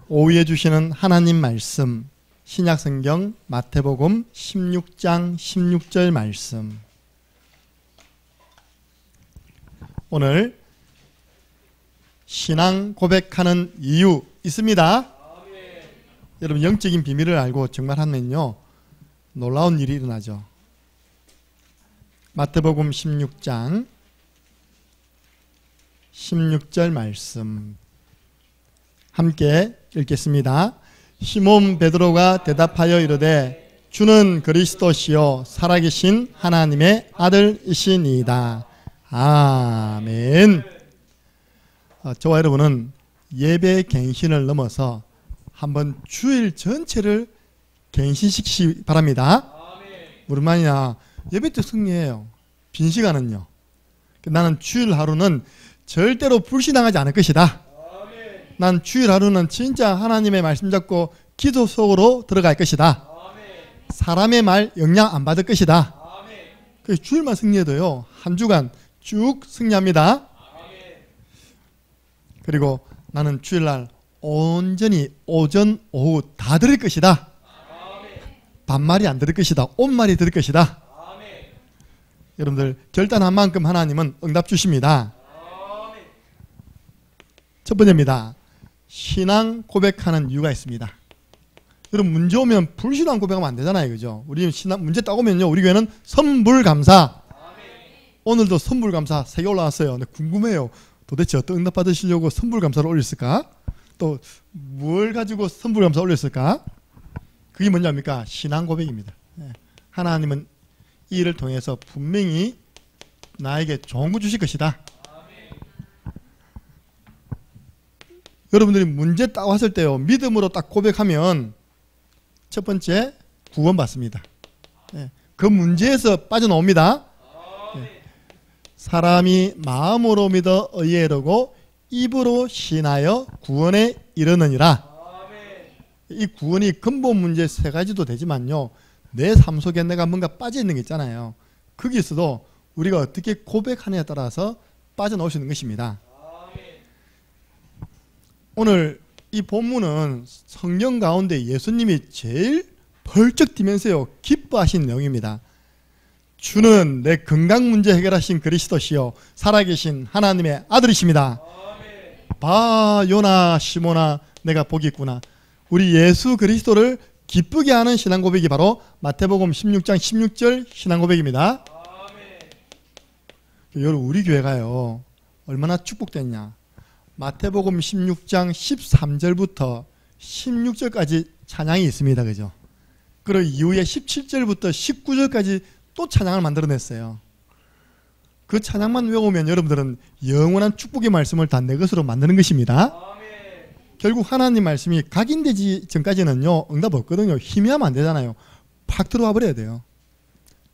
오후에 주시는 하나님 말씀, 신약성경 마태복음 16장 16절 말씀. 오늘 신앙 고백하는 이유 있습니다. 아멘. 여러분, 영적인 비밀을 알고 정말 하면요 놀라운 일이 일어나죠. 마태복음 16장 16절 말씀 함께 읽겠습니다. 시몬 베드로가 대답하여 이르되 주는 그리스도시요 살아계신 하나님의 아들이시니이다. 아멘. 저와 여러분은 예배 갱신을 넘어서 한번 주일 전체를 갱신시키시 바랍니다. 무슨 말이냐, 예배 때 승리해요. 빈 시간은요, 나는 주일 하루는 절대로 불신앙하지 않을 것이다. 난 주일 하루는 진짜 하나님의 말씀 잡고 기도 속으로 들어갈 것이다. 사람의 말 영향 안 받을 것이다. 그래서 주일만 승리해도요 한 주간 쭉 승리합니다. 그리고 나는 주일날 온전히 오전 오후 다 들을 것이다. 반말이 안 들을 것이다. 온말이 들을 것이다. 여러분들 결단한 만큼 하나님은 응답 주십니다. 첫 번째입니다. 신앙 고백하는 이유가 있습니다. 여러분, 문제 오면 불신앙 고백하면 안 되잖아요, 그죠? 우리 신앙 문제 딱 오면요 우리 교회는 선불감사. 오늘도 선불감사 3개 올라왔어요. 근데 궁금해요. 도대체 어떤 응답 받으시려고 선불감사를 올렸을까? 또 뭘 가지고 선불감사 올렸을까? 그게 뭔지 압니까? 신앙 고백입니다. 하나님은 이 일을 통해서 분명히 나에게 좋은 거 주실 것이다. 여러분들이 문제 딱 왔을 때요 믿음으로 딱 고백하면 첫 번째 구원받습니다. 그 문제에서 빠져나옵니다. 사람이 마음으로 믿어 의에 이르고 입으로 신하여 구원에 이르느니라. 이 구원이 근본 문제 3가지도 되지만요 내 삶 속에 내가 뭔가 빠져있는 게 있잖아요. 거기에서도 우리가 어떻게 고백하느냐에 따라서 빠져나올 수 있는 것입니다. 오늘 이 본문은 성경 가운데 예수님이 제일 벌쩍 뛰면서요 기뻐하신 내용입니다. 주는 내 건강 문제 해결하신 그리스도시요 살아계신 하나님의 아들이십니다. 봐 요나 시모나 내가 복이 있구나. 우리 예수 그리스도를 기쁘게 하는 신앙 고백이 바로 마태복음 16장 16절 신앙 고백입니다. 여러분, 우리 교회가요 얼마나 축복됐냐. 마태복음 16장 13절부터 16절까지 찬양이 있습니다. 그죠? 그리고 이후에 17절부터 19절까지 또 찬양을 만들어냈어요. 그 찬양만 외우면 여러분들은 영원한 축복의 말씀을 다 내 것으로 만드는 것입니다. 결국 하나님 말씀이 각인되지 전까지는요 응답 없거든요. 희미하면 안 되잖아요. 팍 들어와 버려야 돼요.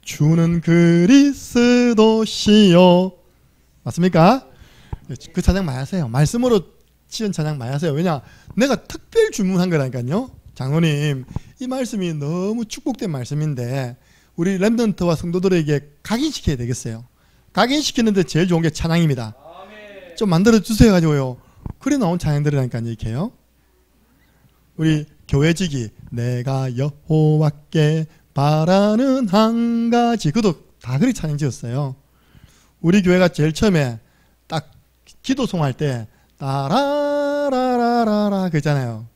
주는 그리스도시요. 맞습니까? 그 찬양 많이 하세요. 말씀으로 지은 찬양 많이 하세요. 왜냐? 내가 특별 주문한 거라니까요. 장로님, 이 말씀이 너무 축복된 말씀인데 우리 렘넌트와 성도들에게 각인시켜야 되겠어요. 각인시키는데 제일 좋은 게 찬양입니다. 좀 만들어주세요 가지고요. 그래 나온 찬양들이라니까요. 이렇게요. 우리 교회지기 내가 여호와께 바라는 한 가지, 그것도 다 그리 찬양 지었어요. 우리 교회가 제일 처음에 딱 기도송 할 때 따라라라라라 그러잖아요.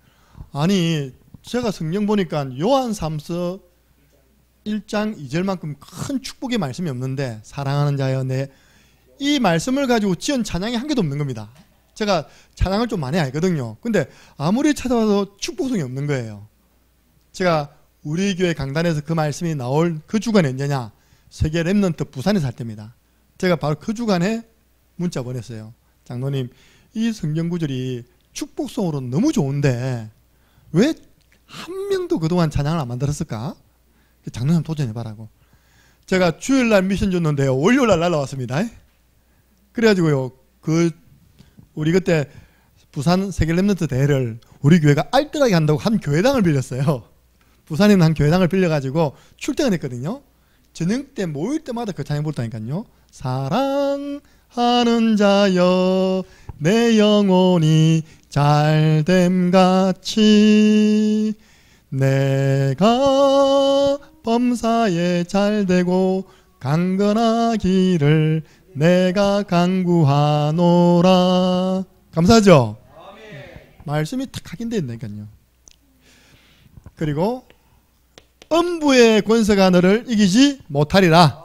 아니 제가 성경 보니까 요한 3서 1장 2절만큼 큰 축복의 말씀이 없는데 사랑하는 자여 내 이 말씀을 가지고 지은 찬양이 한 개도 없는 겁니다. 제가 찬양을 좀 많이 알거든요. 근데 아무리 찾아봐도 축복성이 없는 거예요. 제가 우리 교회 강단에서 그 말씀이 나올 그 주간에 언제냐, 세계 렘넌트 부산에서 할 때입니다. 제가 바로 그 주간에 문자 보냈어요. 장로님, 이 성경 구절이 축복성으로 너무 좋은데 왜 한 명도 그동안 찬양을 안 만들었을까? 장로님 도전해봐라고. 제가 주일날 미션 줬는데요 월요일날 날라왔습니다. 그래가지고요 우리 그때 부산 세계 렘넌트 대회를 우리 교회가 알뜰하게 한다고 한 교회당을 빌렸어요. 부산에 있는 한 교회당을 빌려가지고 출퇴근했거든요. 저녁 때 모일 때마다 그 찬양 부르다니까요. 사랑하는 하는 자여 내 영혼이 잘됨같이 내가 범사에 잘되고 강건하기를 내가 간구하노라. 감사하죠? 말씀이 탁 각인되어 있다니까요. 그리고 음부의 권세가 너를 이기지 못하리라.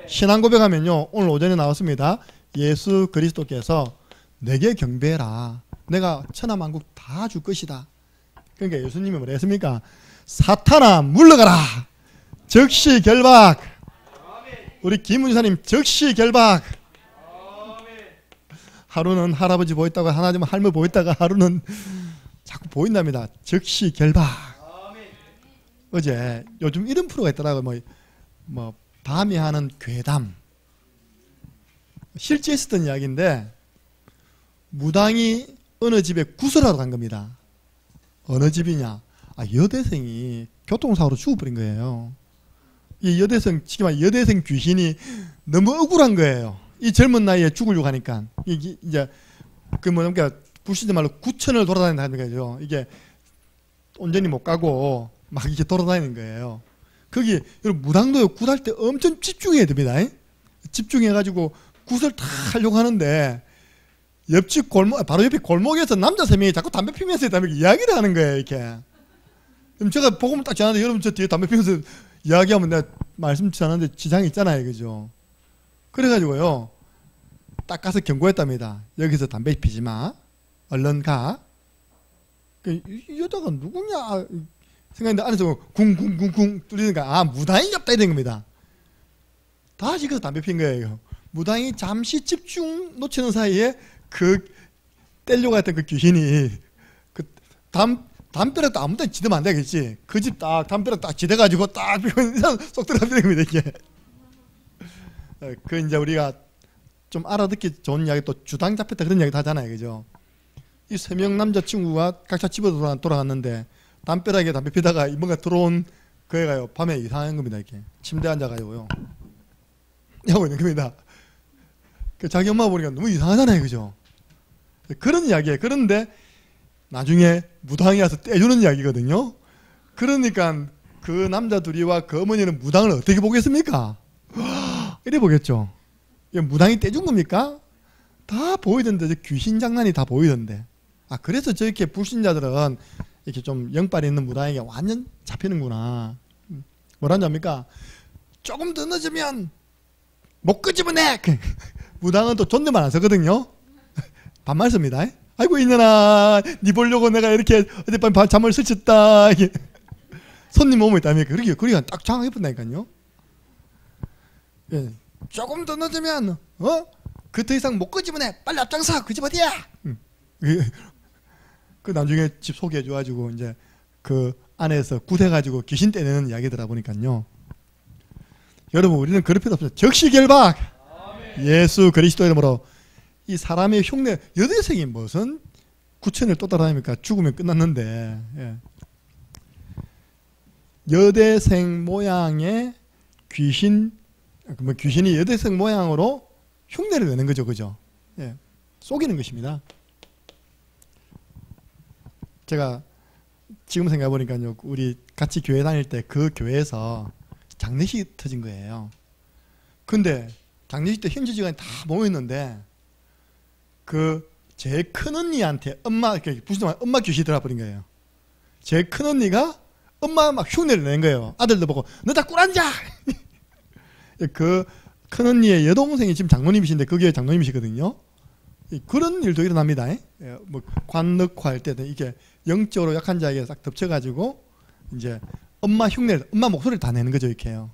신앙 고백하면요, 오늘 오전에 나왔습니다. 예수 그리스도께서 내게 경배해라. 내가 천하만국 다 줄 것이다. 그러니까 예수님이 뭐라 했습니까? 사탄아 물러가라. 즉시 결박. 우리 김문사님 즉시 결박. 하루는 할아버지 보였다가 하나님은 할머니 보였다가 하루는 자꾸 보인답니다. 즉시 결박. 어제 요즘 이런 프로가 있더라고요. 뭐 밤에 하는 괴담. 실제 있었던 이야기인데 무당이 어느 집에 구설하러 간 겁니다. 어느 집이냐? 여대생이 교통사고로 죽어버린 거예요. 이 여대생, 지금 여대생 귀신이 너무 억울한 거예요. 이 젊은 나이에 죽으려고 하니까. 이제, 그러니까, 불시대 말로 구천을 돌아다닌다는 거죠. 이게 온전히 못 가고 막 이렇게 돌아다니는 거예요. 거기, 여러분, 무당도요, 굿할 때 엄청 집중해야 됩니다. 집중해가지고 굿을 다 하려고 하는데, 옆집 골목, 바로 옆에 골목에서 남자 3명이 자꾸 담배 피면서 이야기를 하는 거예요, 이렇게. 그럼 제가 복음을 딱 전하는데, 여러분 저 뒤에 담배 피면서 이야기하면 내가 말씀 전하는데 지장이 있잖아요, 그죠? 그래가지고요, 딱 가서 경고했답니다. 여기서 담배 피지 마. 얼른 가. 이 여자가 누구냐? 생각했는데 안에서 쿵쿵쿵쿵 뚫리니까, 무당이 없다 이런 겁니다. 다시 가서 담배 핀 거예요. 무당이 잠시 집중 놓치는 사이에 떼려고 했던 그 귀신이 담벼락 딱 아무 데나 지대면 안 되겠지. 그 집 딱 담벼락 딱 지대가지고 딱 쏙 들어가는 겁니다, 이게. 이제 우리가 좀 알아듣기 좋은 이야기, 또 주당 잡혔다 그런 이야기 다 하잖아요, 그죠? 이 3명 남자친구가 각자 집으로 돌아갔는데 담벼락에 담배 피다가 뭔가 들어온 그 애가요, 밤에 이상한 겁니다, 이렇게. 침대에 앉아가지고요. 하고 있는 겁니다. 자기 엄마 보니까 너무 이상하잖아요, 그죠? 그런 이야기예요. 그런데 나중에 무당이 와서 떼주는 이야기거든요. 그러니까 그 남자 둘이와 그 어머니는 무당을 어떻게 보겠습니까? 이래 보겠죠. 무당이 떼준 겁니까? 다 보이던데, 귀신 장난이 다 보이던데. 그래서 저렇게 불신자들은 이렇게 좀 영빨 있는 무당에게 완전 잡히는구나. 뭐라는 줄 압니까? 조금 더 늦으면 못 끄집어내. 무당은 또 존댓말 안 쓰거든요. 반말 씁니다. 아이고 이년아, 니 보려고 내가 이렇게 어젯밤 잠을 설쳤다. 손님 오면 있다니까. 그러니까 딱 장하게 예쁜다니까요. 예. 조금 더 늦으면 그 더 이상 못 끄집어내. 빨리 앞장서. 그 집 어디야? 그 나중에 집 소개해줘가지고 이제 그 안에서 굿해가지고 귀신 떼내는 이야기들아 보니까요. 여러분, 우리는 그럴 필요 없어요. 즉시 결박. 예수 그리스도 이름으로. 이 사람의 흉내, 여대생이 무슨 구천을 또 따라다닙니까? 죽으면 끝났는데. 예. 여대생 모양의 귀신이 여대생 모양으로 흉내를 내는 거죠, 그죠? 예. 속이는 것입니다. 제가 지금 생각해보니까요, 우리 같이 교회 다닐 때 그 교회에서 장례식이 터진 거예요. 근데 장례식 때 형제지간이 다 모여있는데 제 큰언니한테 엄마 귀신이 들어버린 거예요. 제 큰언니가 엄마 막 흉내를 내는 거예요. 아들도 보고 너 다 꿀앉아. 그 큰언니의 여동생이 지금 장로님이신데 그 교회 장로님이시거든요. 그런 일도 일어납니다. 뭐 관늑화할 때도 이게 영적으로 약한 자에게 싹 덮쳐가지고 이제 엄마 목소리를 다 내는 거죠, 이렇게요.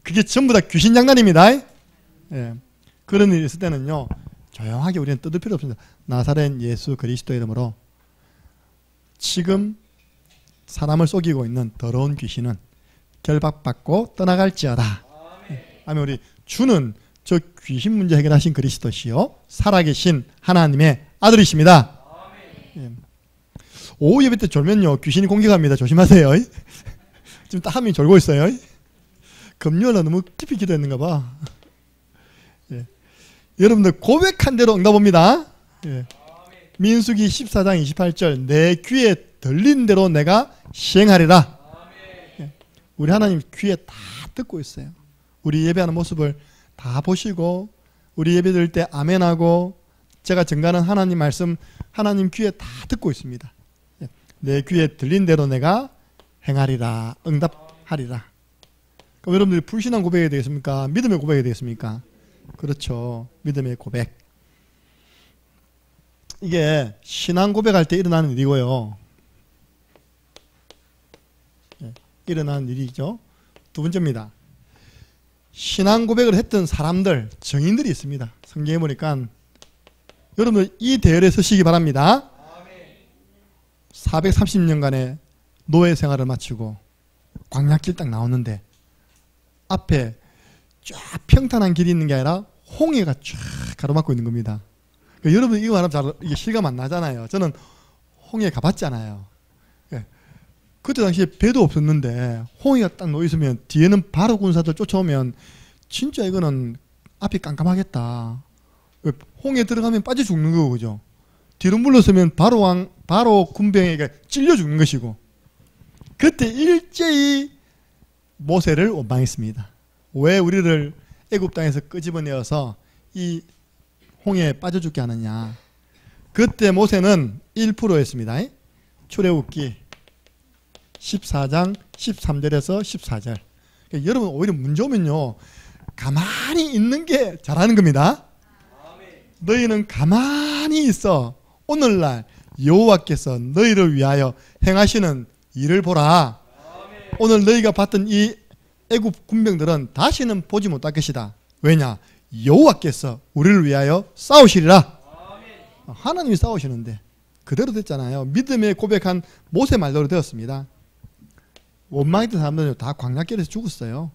그게 전부 다 귀신 장난입니다. 예. 그런 일이 있을 때는요, 조용하게 우리는 떠들 필요 없습니다. 나사렛 예수 그리스도 이름으로 지금 사람을 속이고 있는 더러운 귀신은 결박받고 떠나갈지어다. 아멘. 우리 주는 저 귀신 문제 해결하신 그리스도시요 살아계신 하나님의 아들이십니다. 예. 오후 예배 때 졸면요 귀신이 공격합니다. 조심하세요. 지금 땀이 졸고 있어요. 금요일은 너무 깊이 기도했는가 봐. 예. 여러분들 고백한 대로 응답 옵니다. 예. 민수기 14장 28절 내 귀에 들린 대로 내가 시행하리라. 예. 우리 하나님 귀에 다 듣고 있어요. 우리 예배하는 모습을 다 보시고 우리 예배 드릴 때 아멘하고 제가 전가하는 하나님 말씀 하나님 귀에 다 듣고 있습니다. 예. 내 귀에 들린 대로 내가 행하리라. 응답하리라. 그럼 여러분들이 불신앙 고백이 되겠습니까? 믿음의 고백이 되겠습니까? 그렇죠. 믿음의 고백. 이게 신앙 고백할 때 일어나는 일이고요. 예, 일어나는 일이죠. 두 번째입니다. 신앙 고백을 했던 사람들, 정인들이 있습니다. 성경에 보니까 여러분들 이 대열에 서시기 바랍니다. 430년간의 노예 생활을 마치고 광야길 딱 나오는데 앞에 쫙 평탄한 길이 있는 게 아니라 홍해가 쫙 가로막고 있는 겁니다. 그러니까 여러분 이거 하면 잘 이게 실감 안 나잖아요. 저는 홍해 가봤잖아요. 예. 그때 당시에 배도 없었는데 홍해가 딱 놓여 있으면 뒤에는 바로 군사들 쫓아오면 진짜 이거는 앞이 깜깜하겠다. 홍해 들어가면 빠져 죽는 거고 그죠. 뒤로 물러서면 바로 군병에게 찔려 죽는 것이고 그때 일제히 모세를 원망했습니다. 왜 우리를 애굽 땅에서 끄집어내어서 이 홍해에 빠져 죽게 하느냐. 그때 모세는 1%였습니다. 출애굽기 14장 13절에서 14절. 그러니까 여러분 오히려 문제 오면요 가만히 있는 게 잘하는 겁니다. 너희는 가만히 있어 오늘날 여호와께서 너희를 위하여 행하시는 일을 보라. 오늘 너희가 봤던 이 애굽 군병들은 다시는 보지 못할 것이다. 왜냐? 여호와께서 우리를 위하여 싸우시리라. 하나님이 싸우시는데 그대로 됐잖아요. 믿음에 고백한 모세 말대로 되었습니다. 원망했던 사람들은 다 광야길에서 죽었어요.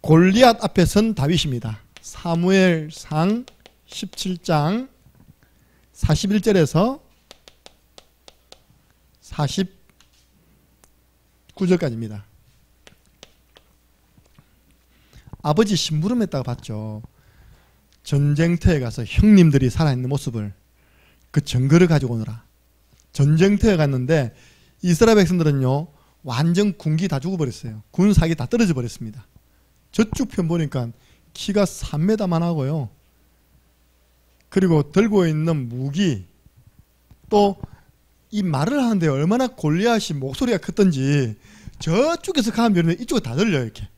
골리앗 앞에 선 다윗입니다. 사무엘상 17장 41절에서 49절까지입니다. 아버지 심부름했다가 봤죠. 전쟁터에 가서 형님들이 살아있는 모습을 그 증거를 가지고 오느라 전쟁터에 갔는데 이스라엘 백성들은요 완전 군기 다 죽어버렸어요. 군사기 다 떨어져 버렸습니다. 저쪽 편 보니까 키가 3m만 하고요. 그리고 들고 있는 무기 또 이 말을 하는데 얼마나 골리앗이 목소리가 컸던지 저쪽에서 가면 이쪽에 다 들려요. 이렇게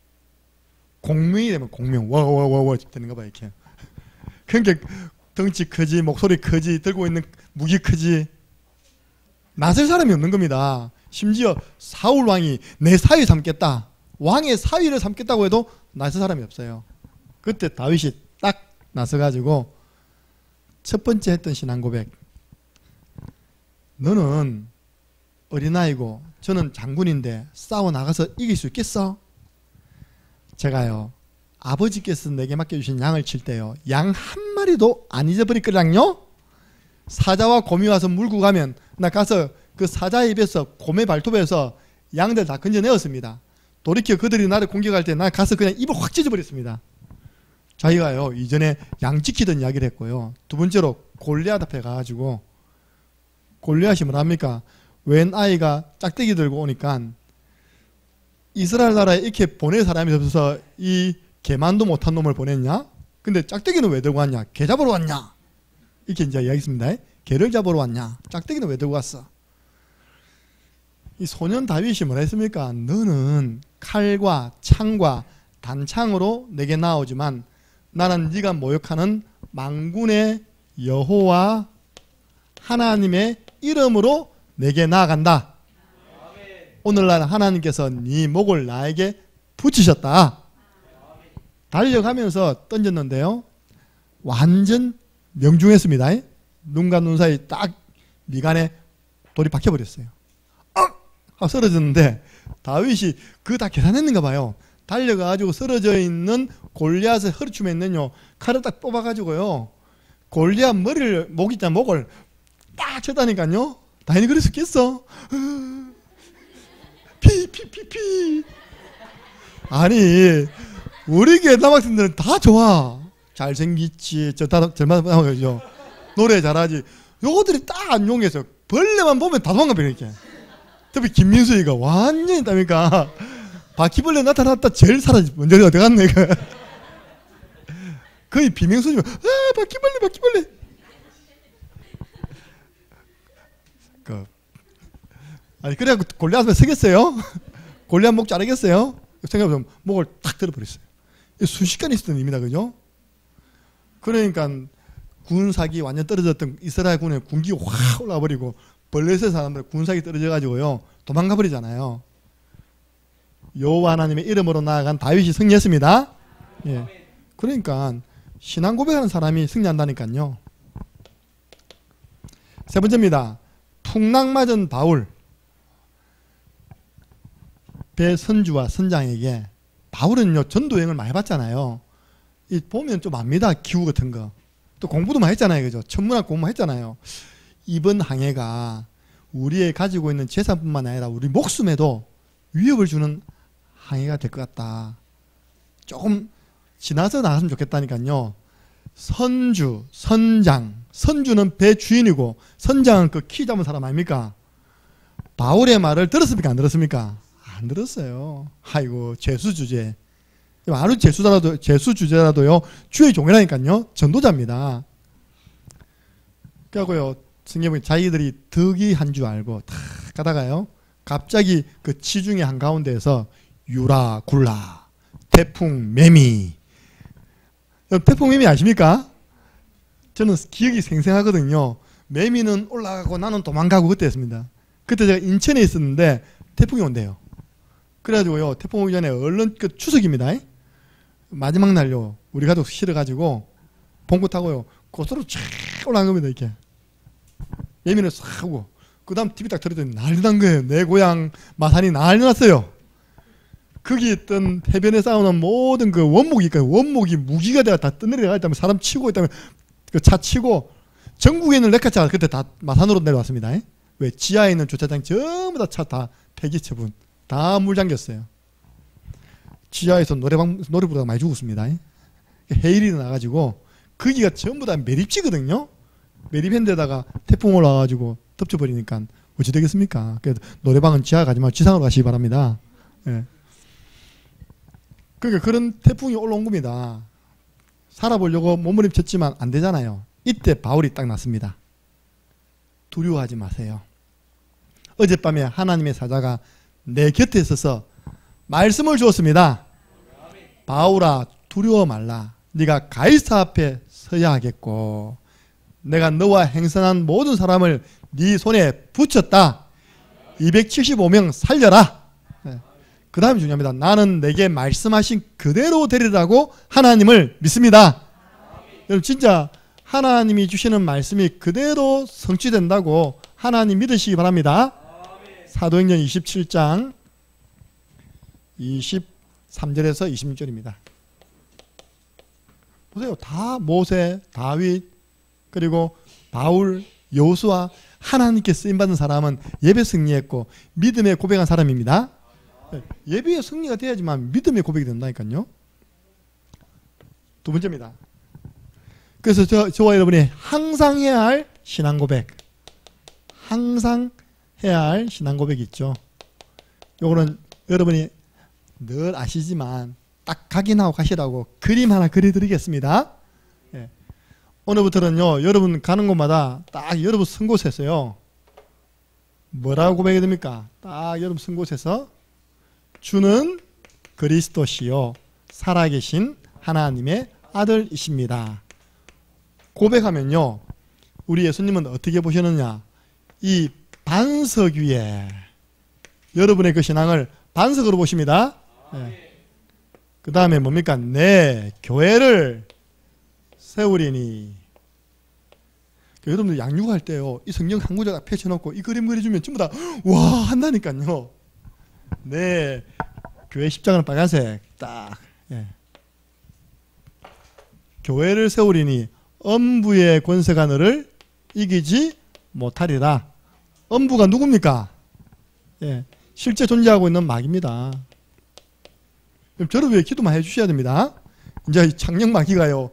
공명이 되면 공명 와와와와 되는가 봐요. 이렇게 그러니까 덩치 크지 목소리 크지 들고 있는 무기 크지 나설 사람이 없는 겁니다. 심지어 사울 왕이 내 사위 삼겠다 왕의 사위를 삼겠다고 해도 나설 사람이 없어요. 그때 다윗이 딱 나서가지고 첫 번째 했던 신앙 고백. 너는 어린아이고 저는 장군인데 싸워 나가서 이길 수 있겠어? 제가요 아버지께서 내게 맡겨주신 양을 칠 때요 양 한 마리도 안 잊어버릴 거랑요. 사자와 곰이 와서 물고 가면 나 가서 그 사자의 입에서 곰의 발톱에서 양들 다 건져내었습니다. 돌이켜 그들이 나를 공격할 때 나 가서 그냥 입을 확 찢어버렸습니다. 자기가요 이전에 양 지키던 이야기를 했고요. 두 번째로 골리앗 앞에 가가지고 골리앗이 뭐랍니까? 웬 아이가 짝대기 들고 오니까 이스라엘 나라에 이렇게 보낼 사람이 없어서 이 개만도 못한 놈을 보냈냐? 근데 짝대기는 왜 들고 왔냐? 개 잡으러 왔냐? 이렇게 이제 이야기했습니다. 개를 잡으러 왔냐? 짝대기는 왜 들고 왔어? 이 소년 다윗이 뭐라 했습니까? 너는 칼과 창과 단창으로 내게 나오지만 나는 네가 모욕하는 만군의 여호와 하나님의 이름으로 내게 나아간다. 오늘날 하나님께서 네 목을 나에게 붙이셨다. 달려가면서 던졌는데요 완전 명중했습니다. 눈과 눈 사이 딱 미간에 돌이 박혀버렸어요. 하고 쓰러졌는데 다윗이 그거 다 계산했는가 봐요. 달려가지고 쓰러져 있는 골리앗의 허리춤에 있는요 칼을 딱 뽑아가지고요 골리앗 머리를 목을 딱 쳤다니까요. 다행히 그랬었겠어. 피. 아니 우리 교회 남학생들은 다 좋아. 잘생기지, 저마다 그죠. 노래 잘하지. 요거들이 딱 안 용해서 벌레만 보면 다 도망가 버려 이렇게. 특히 김민수이가 완전히 있다니까. 바퀴벌레 나타났다 제일 먼저 어디 갔네 이거. 거의 비명소리만 바퀴벌레. 아니 그래갖고 골리앗을 쓰겠어요? 골리앗 목 자르겠어요? 생각해보면 목을 탁 들어버렸어요. 순식간에 있었던 일입니다. 그죠? 그러니까 군사기 완전 떨어졌던 이스라엘 군의 군기가 확 올라버리고 벌레에서 사람들 군사기 떨어져가지고요 도망가 버리잖아요. 여호와 하나님의 이름으로 나아간 다윗이 승리했습니다. 예. 그러니까 신앙 고백하는 사람이 승리한다니까요. 세 번째입니다. 풍랑맞은 바울. 배선주와 선장에게 바울은요 전도여행을 많이 봤잖아요. 이 보면 좀 압니다. 기후 같은 거. 또 공부도 많이 했잖아요. 그죠? 천문학 공부 했잖아요. 이번 항해가 우리의 가지고 있는 재산뿐만 아니라 우리 목숨에도 위협을 주는 항해가 될 것 같다. 조금 지나서 나갔으면 좋겠다니까요. 선주, 선장. 선주는 배 주인이고 선장은 그 키 잡은 사람 아닙니까? 바울의 말을 들었습니까? 안 들었습니까? 안 들었어요. 아이고 죄수주제. 아무리 죄수주제라도요 주의 종이라니까요. 전도자입니다. 그래갖고요 성경에 자기들이 덕이한 줄 알고 탁 가다가요 갑자기 그 지중해 한가운데에서 유라 굴라 태풍 매미. 태풍 매미 아십니까? 저는 기억이 생생하거든요. 매미는 올라가고 나는 도망가고 그때였습니다. 그때 제가 인천에 있었는데 태풍이 온대요. 그래가지고요 태풍 오기 전에 얼른 그 추석입니다. 마지막 날요 우리 가족 실어가지고 봉고 타고요 고속도로 쫙 올라간 겁니다. 이렇게 매미는 싹 하고 그 다음 TV 딱 들었더니 난리 난 거예요. 내 고향 마산이 난리 났어요. 거기 있던 해변에 싸우는 모든 그 원목이 무기가 돼가 다 떠내려가 있다면 사람 치고 있다면 그 차 치고 전국에 있는 레카차가 그때 다 마산으로 내려왔습니다. 왜? 지하에 있는 주차장 전부 다 차 다 폐기 처분 다 물 잠겼어요. 지하에서 노래 부르다가 많이 죽었습니다. 해일이 나가지고 거기가 전부 다 매립지거든요. 매립했는데다가 태풍 올라와가지고 덮쳐버리니까 어찌 되겠습니까? 그래서 노래방은 지하 가지 말고 지상으로 가시기 바랍니다. 예. 그러니까 그런 태풍이 올라온 겁니다. 살아보려고 몸부림쳤지만 안 되잖아요. 이때 바울이 딱 났습니다. 두려워하지 마세요. 어젯밤에 하나님의 사자가 내 곁에 있어서 말씀을 주었습니다. 바울아 두려워 말라. 네가 가이사 앞에 서야 하겠고 내가 너와 행선한 모든 사람을 네 손에 붙였다. 275명 살려라. 네. 그 다음이 중요합니다. 나는 내게 말씀하신 그대로 되리라고 하나님을 믿습니다. 여러분 진짜 하나님이 주시는 말씀이 그대로 성취된다고 하나님 믿으시기 바랍니다. 사도행전 27장 23절에서 26절입니다. 보세요. 다 모세, 다윗, 그리고 바울, 여호수아 하나님께 쓰임받은 사람은 예배 승리했고 믿음에 고백한 사람입니다. 예배의 승리가 돼야지만 믿음의 고백이 된다니까요. 두 번째입니다. 그래서 저와 여러분이 항상 해야 할 신앙 고백, 항상 해야 할 신앙 고백이 있죠. 요거는 여러분이 늘 아시지만 딱 각인하고 가시라고 그림 하나 그려드리겠습니다. 예. 오늘부터는요 여러분 가는 곳마다 딱 여러분 쓴 곳에서요 뭐라고 고백이 됩니까? 딱 여러분 쓴 곳에서 주는 그리스도시요 살아계신 하나님의 아들이십니다. 고백하면요 우리 예수님은 어떻게 보시느냐, 이 반석 위에 여러분의 그 신앙을 반석으로 보십니다. 네. 그 다음에 뭡니까? 내 교회를 세우리니. 여러분들 양육할 때요 이 성경 한 구절 펼쳐놓고 이 그림 그려주면 전부 다 와 한다니까요. 네, 교회 십자가는 빨간색 딱. 예. 교회를 세우리니 엄부의 권세가 너를 이기지 못하리라. 엄부가 누굽니까? 예, 실제 존재하고 있는 마귀입니다. 저를 위해 기도만 해주셔야 됩니다. 이제 창녕 마귀가요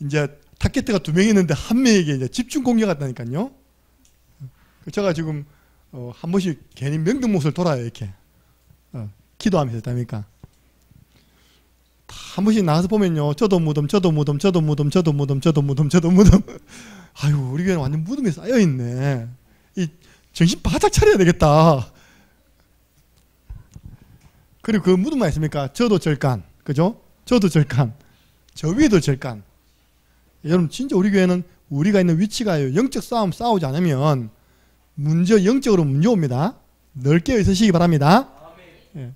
이제 타겟트가 2명 있는데 한 명에게 이제 집중 공격했다니까요. 제가 지금 한 번씩 괜히 명등목을 돌아요 이렇게 기도하면서 했다니까. 한 번씩 나가서 보면요, 저도 무덤, 저도 무덤, 저도 무덤, 저도 무덤, 저도 무덤, 저도 무덤. 아유, 우리 교회는 완전 무덤에 쌓여 있네. 이 정신 바짝 차려야 되겠다. 그리고 그 무덤만 있습니까? 저도 절간, 그죠? 저도 절간, 저 위도 절간. 여러분 진짜 우리 교회는 우리가 있는 위치가요, 영적 싸움 싸우지 않으면 영적으로 문제 옵니다. 넓게 있으시기 바랍니다. 예.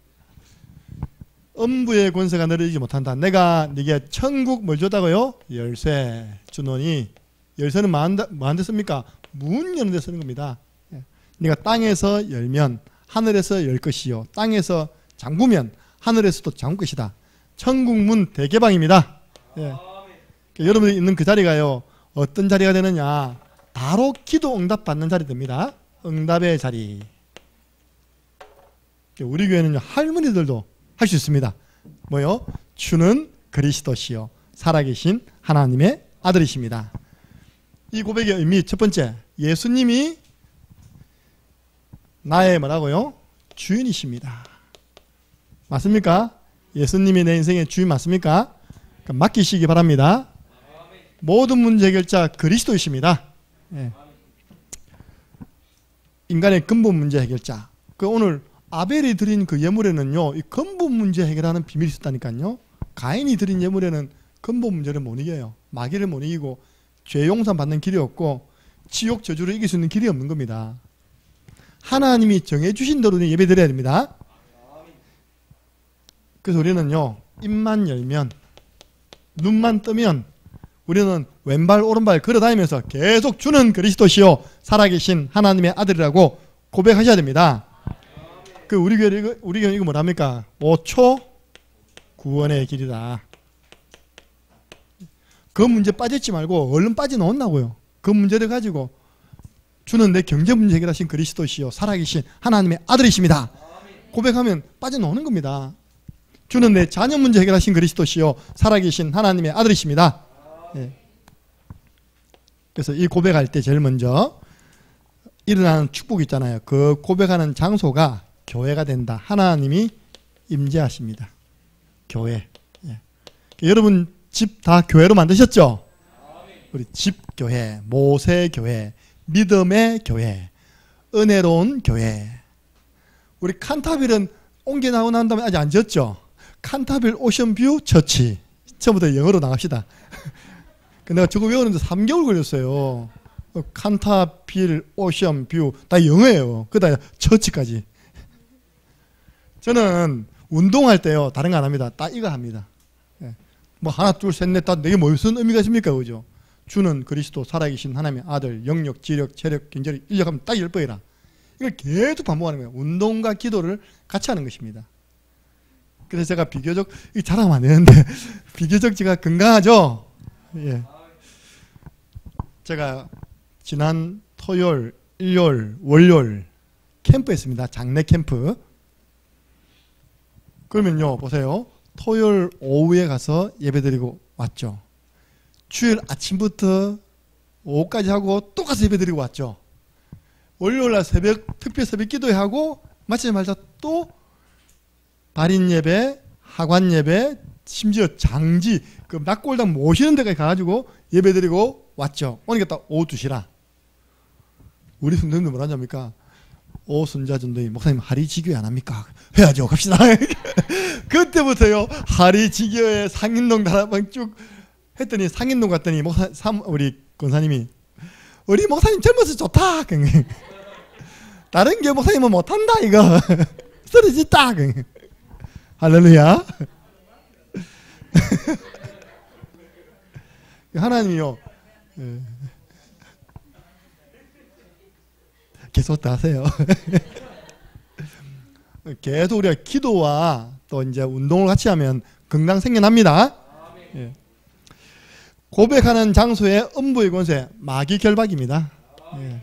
음부의 권세가 너를 이기지 못한다. 내가 네게 천국 뭘 줬다고요? 열쇠 주노니. 열쇠는 뭐 한데 씁니까? 문 여는 데 쓰는 겁니다. 예. 네가 땅에서 열면 하늘에서 열 것이요, 땅에서 잠그면 하늘에서도 잠글 것이다. 천국 문 대개방입니다. 예. 여러분이 있는 그 자리가요, 어떤 자리가 되느냐? 바로 기도 응답 받는 자리 됩니다. 응답의 자리. 우리 교회는 할머니들도 할 수 있습니다. 뭐요? 주는 그리스도시요 살아계신 하나님의 아들이십니다. 이 고백의 의미 첫 번째, 예수님이 나의 뭐라고요? 주인이십니다. 맞습니까? 예수님이 내 인생의 주인 맞습니까? 맡기시기 바랍니다. 모든 문제 해결자 그리스도이십니다. 예. 인간의 근본 문제 해결자. 오늘 아벨이 드린 그 예물에는요, 이 근본 문제 해결하는 비밀이 있었다니까요. 가인이 드린 예물에는 근본 문제를 못 이겨요. 마귀를 못 이기고 죄 용서 받는 길이 없고 지옥 저주를 이길 수 있는 길이 없는 겁니다. 하나님이 정해주신 대로 예배 드려야 됩니다. 그래서 우리는요, 입만 열면, 눈만 뜨면 우리는 왼발 오른발 걸어다니면서 계속 주는 그리스도시요 살아계신 하나님의 아들이라고 고백하셔야 됩니다. 우리 교회 이거 뭐랍니까? 5초 구원의 길이다. 그 문제 빠졌지 말고 얼른 빠져나온다고요. 그 문제를 가지고 주는 내 경제 문제 해결하신 그리스도시요 살아계신 하나님의 아들이십니다. 고백하면 빠져나오는 겁니다. 주는 내 자녀 문제 해결하신 그리스도시요 살아계신 하나님의 아들이십니다. 예. 그래서 이 고백할 때 제일 먼저 일어나는 축복이 있잖아요. 그 고백하는 장소가 교회가 된다. 하나님이 임재하십니다. 교회. 예. 여러분 집 다 교회로 만드셨죠? 우리 집교회, 모세교회, 믿음의 교회, 은혜로운 교회. 우리 칸타빌은 옮겨 나오고 난 다음에 아직 안 지었죠? 칸타빌 오션뷰 처치. 처음부터 영어로 나갑시다. 내가 저거 외우는데 3개월 걸렸어요. 칸타빌 오션뷰 다 영어예요. 그다음에 처치까지. 저는 운동할 때요, 다른 거 안 합니다. 딱 이거 합니다. 예. 뭐 하나 둘 셋 넷 다 이게 무슨 의미가 있습니까? 그죠? 주는 그리스도 살아계신 하나님의 아들, 영역, 지력, 체력, 경제력, 인력하면 딱 10번이라. 이걸 계속 반복하는 거예요. 운동과 기도를 같이 하는 것입니다. 그래서 제가 비교적 잘하면 안 되는데 비교적 제가 건강하죠? 예. 제가 지난 토요일, 일요일, 월요일 캠프 했습니다. 장례 캠프. 그러면요, 보세요. 토요일 오후에 가서 예배드리고 왔죠. 주일 아침부터 오후까지 하고 또 가서 예배드리고 왔죠. 월요일날 특별 새벽 기도회 하고 마치자마자 또 발인 예배, 하관 예배, 심지어 장지, 그 낙골당 모시는 데까지 가가지고 예배드리고 왔죠. 오니까 딱 오후 2시라. 우리 성도님들 뭐라 하냐니까? 오순자 전도인 목사님 하리지교회 안 합니까? 해야죠. 갑시다. 그때부터요, 하리지교회 상인동 다락방 쭉 했더니 상인동 갔더니 우리 권사님이 우리 목사님 젊어서 좋다. 다른 교회 목사님은 못한다 이거. 쓰러지다. 할렐루야. 하나님이요, 계속 다 하세요. 계속 우리가 기도와 또 이제 운동을 같이 하면 건강 생겨납니다. 예. 고백하는 장소의 음부의 권세, 마귀 결박입니다. 예.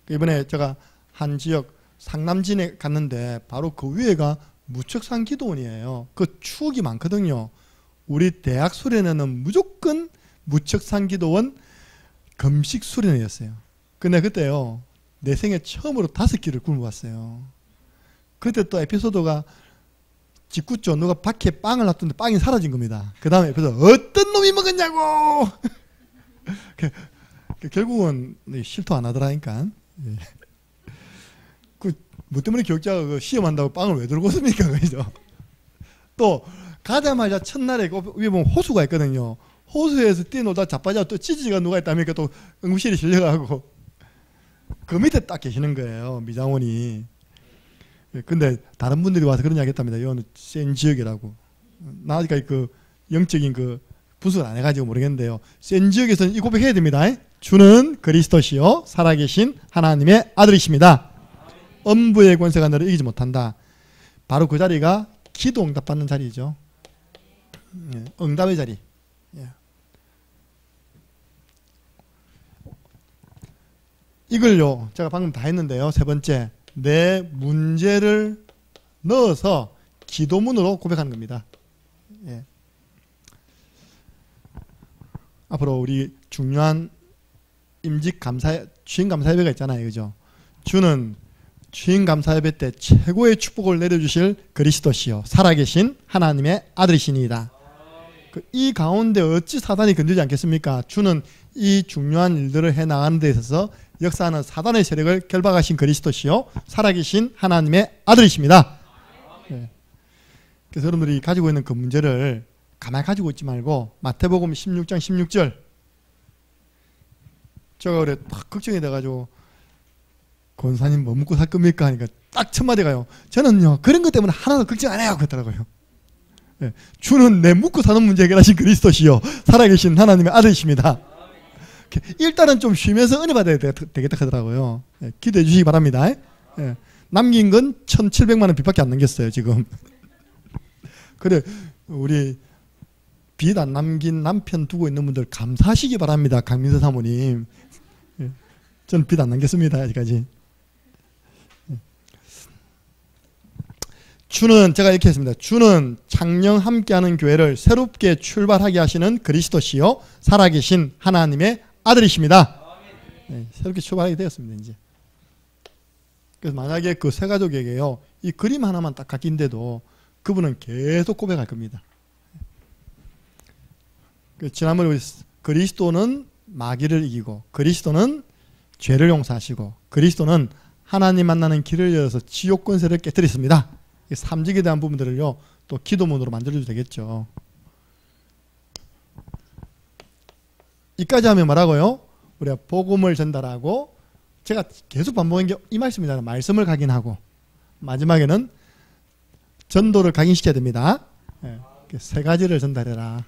이번에 제가 한 지역 상남진에 갔는데 바로 그 위에가 무척산 기도원이에요. 그 추억이 많거든요. 우리 대학 수련회는 무조건 무척산기도원 금식 수련회였어요. 근데 그때요, 내 생애 처음으로 5끼를 굶어봤어요. 그때 또 에피소드가 짓궂죠. 누가 밖에 빵을 놨던데 빵이 사라진 겁니다. 그 다음에 에피소드, 어떤 놈이 먹었냐고! 결국은 실토 안 하더라니까. 뭐 때문에 교육자가 그 시험한다고 빵을 왜 들고 씁니까? 그죠? 또 가자마자 첫날에 위에 보면 호수가 있거든요. 호수에서 뛰놀다 자빠져 또 찌지가 누가 있다니까 또 응급실에 실려가고 그 밑에 딱 계시는 거예요, 미장원이. 근데 다른 분들이 와서 그런 이야기 했답니다. 이거는 센 지역이라고. 나 아직까지 그 영적인 그 분석을 안 해가지고 모르겠는데요. 센 지역에서는 이 고백해야 됩니다. 주는 그리스도시요 살아계신 하나님의 아들이십니다. 엄부의 권세가 너를 이기지 못한다. 바로 그 자리가 기도 응답 받는 자리죠. 응답의 자리. 이걸요, 제가 방금 다 했는데요. 세 번째, 내 문제를 넣어서 기도문으로 고백하는 겁니다. 예. 앞으로 우리 중요한 임직 감사, 주인 감사 예배가 있잖아요. 그죠? 주는 주인 감사 예배 때 최고의 축복을 내려주실 그리스도시요 살아계신 하나님의 아들이시니이다. 이 가운데 어찌 사단이 건들지 않겠습니까? 주는 이 중요한 일들을 해나가는 데 있어서 역사하는 사단의 세력을 결박하신 그리스도시요 살아계신 하나님의 아들이십니다. 네. 그래서 여러분들이 가지고 있는 그 문제를 가만히 가지고 있지 말고 마태복음 16장 16절, 제가 그래 딱 걱정이 돼가지고 권사님 뭐 묻고 살 겁니까? 하니까 딱 첫 마디가요, 저는요 그런 것 때문에 하나도 걱정 안 해요 그랬더라고요. 네. 주는 내 묻고 사는 문제 해결하신 그리스도시요 살아계신 하나님의 아들이십니다. 일단은 좀 쉬면서 은혜 받아야 되겠다 하더라고요. 네. 기도해 주시기 바랍니다. 네. 남긴 건 1,700만 원 빚밖에 안 남겼어요 지금. 그래 우리 빚 안 남긴 남편 두고 있는 분들 감사하시기 바랍니다. 강민서 사모님. 네. 저는 빚 안 남겼습니다 아직까지. 주는, 제가 이렇게 했습니다. 주는 창녕 함께하는 교회를 새롭게 출발하게 하시는 그리스도시요 살아계신 하나님의 아들이십니다. 네, 새롭게 출발하게 되었습니다 이제. 그래서 만약에 그 세 가족에게요 이 그림 하나만 딱 갖긴데도 그분은 계속 고백할 겁니다. 지난번에 우리 그리스도는 마귀를 이기고, 그리스도는 죄를 용서하시고, 그리스도는 하나님 만나는 길을 열어서 지옥 권세를 깨뜨렸습니다. 삼직에 대한 부분들을요 또 기도문으로 만들어도 되겠죠. 이까지 하면 뭐라고요? 우리가 복음을 전달하고, 제가 계속 반복한 게 이 말씀이잖아요. 말씀을 각인하고 마지막에는 전도를 각인시켜야 됩니다. 네. 세 가지를 전달해라.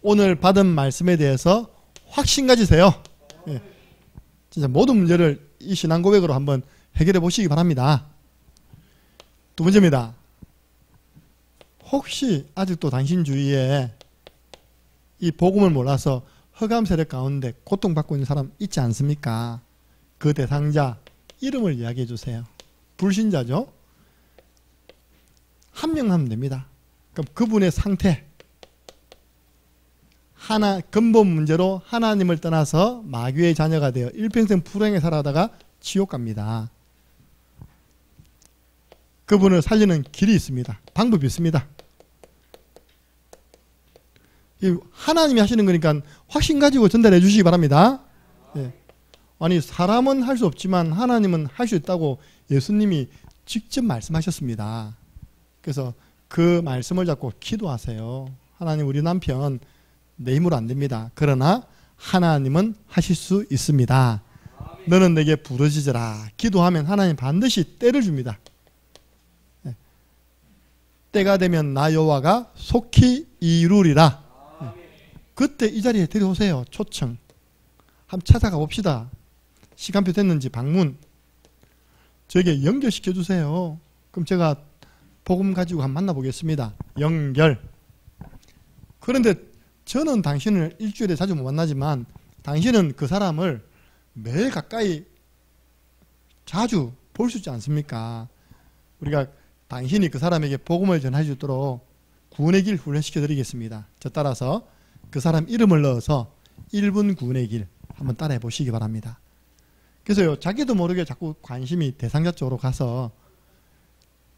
오늘 받은 말씀에 대해서 확신 가지세요. 네. 진짜 모든 문제를 이 신앙 고백으로 한번 해결해 보시기 바랍니다. 두 번째입니다. 혹시 아직도 당신 주위에 이 복음을 몰라서 허감 세력 가운데 고통받고 있는 사람 있지 않습니까? 그 대상자 이름을 이야기해 주세요. 불신자죠? 한 명 하면 됩니다. 그럼 그분의 상태, 근본 문제로 하나님을 떠나서 마귀의 자녀가 되어 일평생 불행에 살아다가 지옥 갑니다. 그분을 살리는 길이 있습니다. 방법이 있습니다. 하나님이 하시는 거니까 확신 가지고 전달해 주시기 바랍니다. 네. 아니 사람은 할 수 없지만 하나님은 할 수 있다고 예수님이 직접 말씀하셨습니다. 그래서 그 말씀을 잡고 기도하세요. 하나님, 우리 남편 내 힘으로 안 됩니다. 그러나 하나님은 하실 수 있습니다. 너는 내게 부르짖으라. 기도하면 하나님 반드시 때를 줍니다. 네. 때가 되면 나 여호와가 속히 이루리라. 네. 그때 이 자리에 데려오세요. 초청 한번 찾아가 봅시다. 시간표 됐는지 방문 저에게 연결시켜 주세요. 그럼 제가 복음 가지고 한번 만나보겠습니다. 연결. 그런데 저는 당신을 일주일에 자주 못 만나지만 당신은 그 사람을 매일 가까이 자주 볼 수 있지 않습니까? 우리가 당신이 그 사람에게 복음을 전할 수 있도록 구원의 길 훈련시켜 드리겠습니다. 저 따라서 그 사람 이름을 넣어서 1분 구원의 길 한번 따라해 보시기 바랍니다. 그래서요, 자기도 모르게 자꾸 관심이 대상자 쪽으로 가서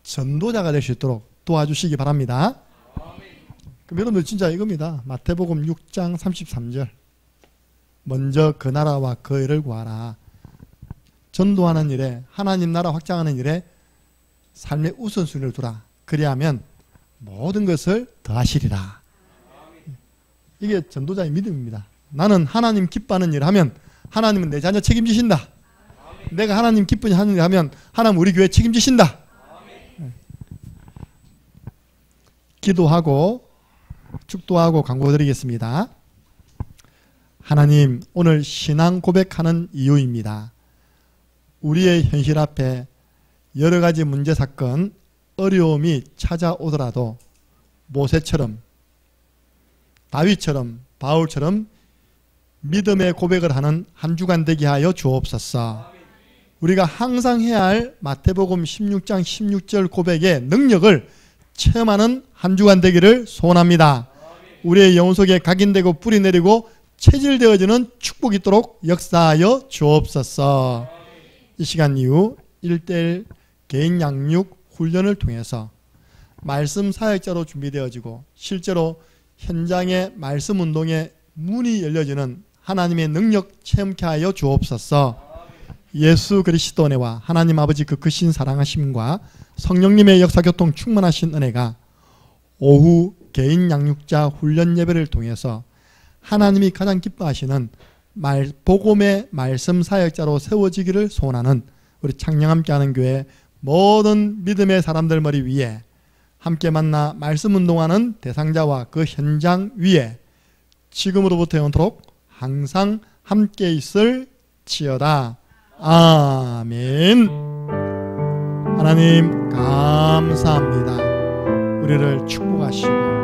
전도자가 될 수 있도록 도와주시기 바랍니다. 그럼 여러분들 진짜 이겁니다. 마태복음 6장 33절. 먼저 그 나라와 그 의를 구하라. 전도하는 일에, 하나님 나라 확장하는 일에 삶의 우선순위를 두라. 그리하면 모든 것을 더하시리라. 이게 전도자의 믿음입니다. 나는 하나님 기뻐하는 일을 하면 하나님은 내 자녀 책임지신다. 내가 하나님 기뻐하는 일을 하면 하나님 우리 교회 책임지신다. 기도하고 축도하고 간구드리겠습니다. 하나님, 오늘 신앙 고백하는 이유입니다. 우리의 현실 앞에 여러 가지 문제 사건, 어려움이 찾아오더라도 모세처럼, 다윗처럼, 바울처럼 믿음의 고백을 하는 한 주간 되게 하여 주옵소서. 우리가 항상 해야 할 마태복음 16장 16절 고백의 능력을 체험하는 한 주간 되기를 소원합니다. 우리의 영혼 속에 각인되고 뿌리 내리고 체질되어지는 축복이 있도록 역사하여 주옵소서. 이 시간 이후 1:1 개인 양육 훈련을 통해서 말씀 사역자로 준비되어지고 실제로 현장의 말씀 운동에 문이 열려지는 하나님의 능력 체험케 하여 주옵소서. 예수 그리스도 은혜와 하나님 아버지 그 크신 사랑하심과 성령님의 역사교통 충만하신 은혜가 오후 개인 양육자 훈련 예배를 통해서 하나님이 가장 기뻐하시는 복음의 말씀 사역자로 세워지기를 소원하는 우리 창녕 함께하는 교회 모든 믿음의 사람들 머리 위에 함께 만나 말씀 운동하는 대상자와 그 현장 위에 지금으로부터 영원토록 항상 함께 있을지어다. 아멘. 하나님 감사합니다. 우리를 축복하시고